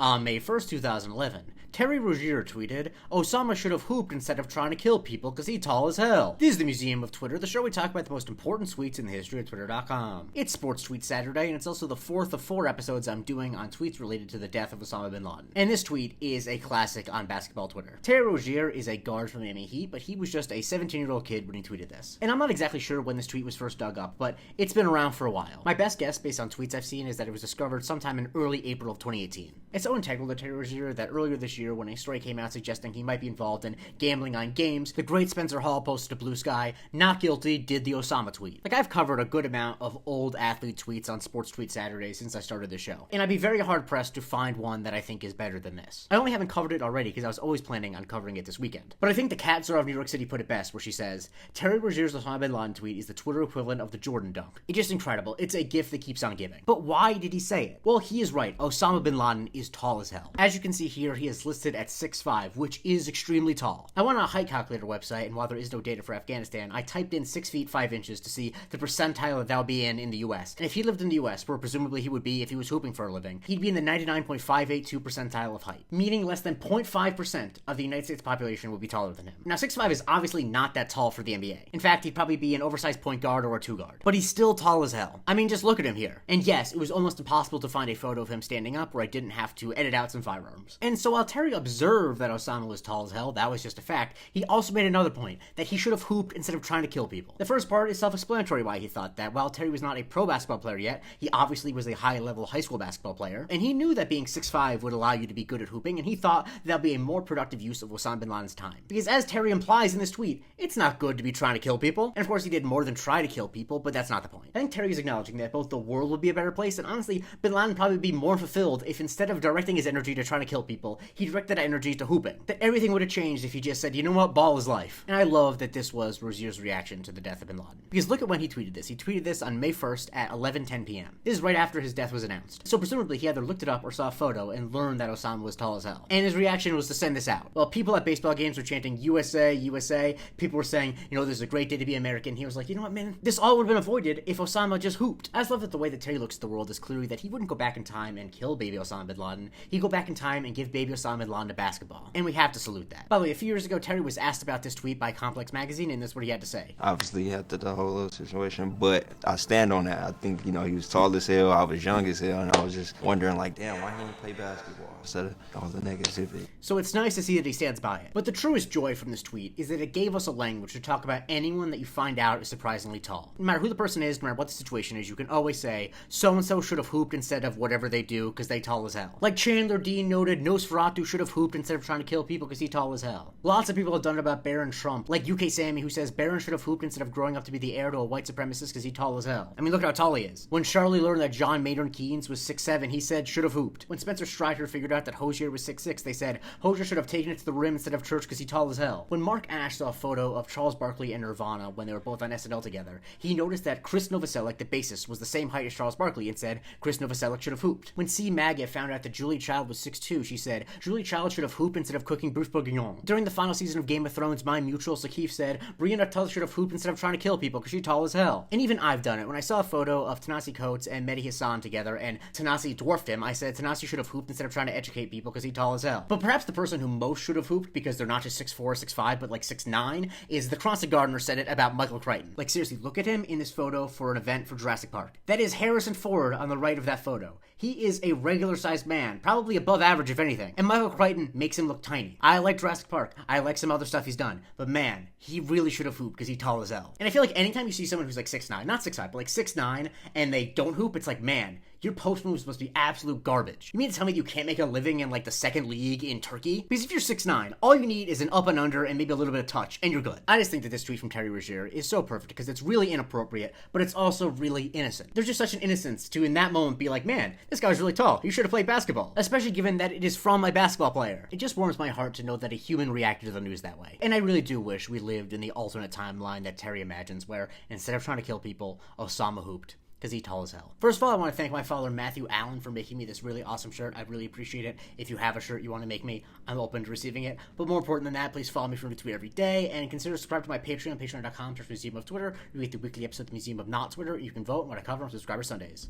On May 1st, 2011, Terry Rozier tweeted, "Osama should have hooped instead of trying to kill people because he's tall as hell." This is the Museum of Twitter, the show we talk about the most important tweets in the history of Twitter.com. It's Sports Tweet Saturday, and it's also the fourth of 4 episodes I'm doing on tweets related to the death of Osama bin Laden. And this tweet is a classic on basketball Twitter. Terry Rozier is a guard from the Miami Heat, but he was just a 17-year-old kid when he tweeted this. And I'm not exactly sure when this tweet was first dug up, but it's been around for a while. My best guess, based on tweets I've seen, is that it was discovered sometime in early April of 2018. It's so integral to Terry Rozier that earlier this year, when a story came out suggesting he might be involved in gambling on games, the great Spencer Hall posted to Blue Sky, "Not guilty, did the Osama tweet." Like, I've covered a good amount of old athlete tweets on Sports Tweet Saturday since I started the show, and I'd be very hard-pressed to find one that I think is better than this. I only haven't covered it already because I was always planning on covering it this weekend. But I think the cat czar of New York City put it best, where she says, "Terry Rozier's Osama bin Laden tweet is the Twitter equivalent of the Jordan dunk. It's just incredible. It's a gift that keeps on giving." But why did he say it? Well, he is right. Osama bin Laden is tall as hell. As you can see here, he is listed at 6'5", which is extremely tall. I went on a height calculator website, and while there is no data for Afghanistan, I typed in 6 feet 5 inches to see the percentile that would be in the US. And if he lived in the US, where presumably he would be if he was hooping for a living, he'd be in the 99.582 percentile of height, meaning less than 0.5% of the United States population would be taller than him. Now, 6'5" is obviously not that tall for the NBA. In fact, he'd probably be an oversized point guard or a 2 guard. But he's still tall as hell. I mean, just look at him here. And yes, it was almost impossible to find a photo of him standing up where I didn't have to edit out some firearms. And so while Terry observed that Osama was tall as hell, that was just a fact, he also made another point, that he should have hooped instead of trying to kill people. The first part is self-explanatory why he thought that. While Terry was not a pro basketball player yet, he obviously was a high-level high school basketball player, and he knew that being 6'5" would allow you to be good at hooping, and he thought that would be a more productive use of Osama bin Laden's time. Because as Terry implies in this tweet, it's not good to be trying to kill people, and of course he did more than try to kill people, but that's not the point. I think Terry is acknowledging that both the world would be a better place, and honestly, bin Laden would probably be more fulfilled if instead of directing his energy to trying to kill people, he directed that energy to hooping. That everything would have changed if he just said, you know what, ball is life. And I love that this was Rozier's reaction to the death of bin Laden. Because look at when he tweeted this. He tweeted this on May 1st at 11:10 p.m. This is right after his death was announced. So presumably he either looked it up or saw a photo and learned that Osama was tall as hell. And his reaction was to send this out. Well, people at baseball games were chanting USA, USA. People were saying, you know, this is a great day to be American. He was like, you know what, man, this all would have been avoided if Osama just hooped. I just love that the way that Terry looks at the world is clearly that he wouldn't go back in time and kill baby Osama bin Laden. He'd go back in time and give baby Osama bin Laden to basketball. And we have to salute that. By the way, a few years ago, Terry was asked about this tweet by Complex Magazine, and this is what he had to say. Obviously, after the whole little situation, but I stand on that. I think, you know, he was tall as hell, I was young as hell, and I was just wondering, like, damn, why he didn't play basketball instead of all the negativity. So it's nice to see that he stands by it. But the truest joy from this tweet is that it gave us a language to talk about anyone that you find out is surprisingly tall. No matter who the person is, no matter what the situation is, you can always say, so-and-so should have hooped instead of whatever they do because they tall as hell. Like Chandler Dean noted, Nosferatu should have hooped instead of trying to kill people because he tall as hell. Lots of people have done it about Barron Trump, like UK Sammy, who says Barron should have hooped instead of growing up to be the heir to a white supremacist because he tall as hell. I mean, look at how tall he is. When Charlie learned that John Maynard Keynes was 6'7", he said should have hooped. When Spencer Strider figured out that Hosier was 6'6", they said Hosier should have taken it to the rim instead of church because he tall as hell. When Mark Ash saw a photo of Charles Barkley and Nirvana when they were both on SNL together, he noticed that Chris Novoselic, the bassist, was the same height as Charles Barkley and said Chris Novoselic should have hooped. When C. Maggot found out that Julie Child was 6'2", she said Julie Child should have hooped instead of cooking Bruce Bourguignon. During the final season of Game of Thrones, my mutual Sakif said Brianna Tull should have hooped instead of trying to kill people because she's tall as hell. And even I've done it. When I saw a photo of Tanasi Coates and Mehdi Hassan together and Tanasi dwarfed him, I said Tanasi should have hooped instead of trying to educate people because he's tall as hell. But perhaps the person who most should have hooped, because they're not just 6'4", or 6'5", but like 6'9", is the CrossFit Gardener said it about Michael Crichton. Like, seriously, look at him in this photo for an event for Jurassic Park. That is Harrison Ford on the right of that photo. He is a regular-sized man, probably above average if anything, and Michael Crichton makes him look tiny. I like Jurassic Park. I like some other stuff he's done, but man, he really should have hooped because he's tall as hell. And I feel like anytime you see someone who's like 6'9", not 6'5", but like 6'9", and they don't hoop, it's like, man, your post moves must be absolute garbage. You mean to tell me that you can't make a living in like the second league in Turkey? Because if you're 6'9", all you need is an up and under and maybe a little bit of touch, and you're good. I just think that this tweet from Terry Rozier is so perfect because it's really inappropriate, but it's also really innocent. There's just such an innocence to, in that moment, be like, man, this guy's really tall. You should have played basketball. Especially given that it is from a basketball player. It just warms my heart to know that a human reacted to the news that way. And I really do wish we lived in the alternate timeline that Terry imagines, where instead of trying to kill people, Osama hooped. Because he's tall as hell. First of all, I want to thank my follower Matthew Allen for making me this really awesome shirt. I really appreciate it. If you have a shirt you want to make me, I'm open to receiving it. But more important than that, please follow me for a tweet every day, and consider subscribing to my Patreon, patreon.com/Museum of Twitter. You get the weekly episode of the Museum of Not Twitter. You can vote on what I cover on Subscriber Sundays.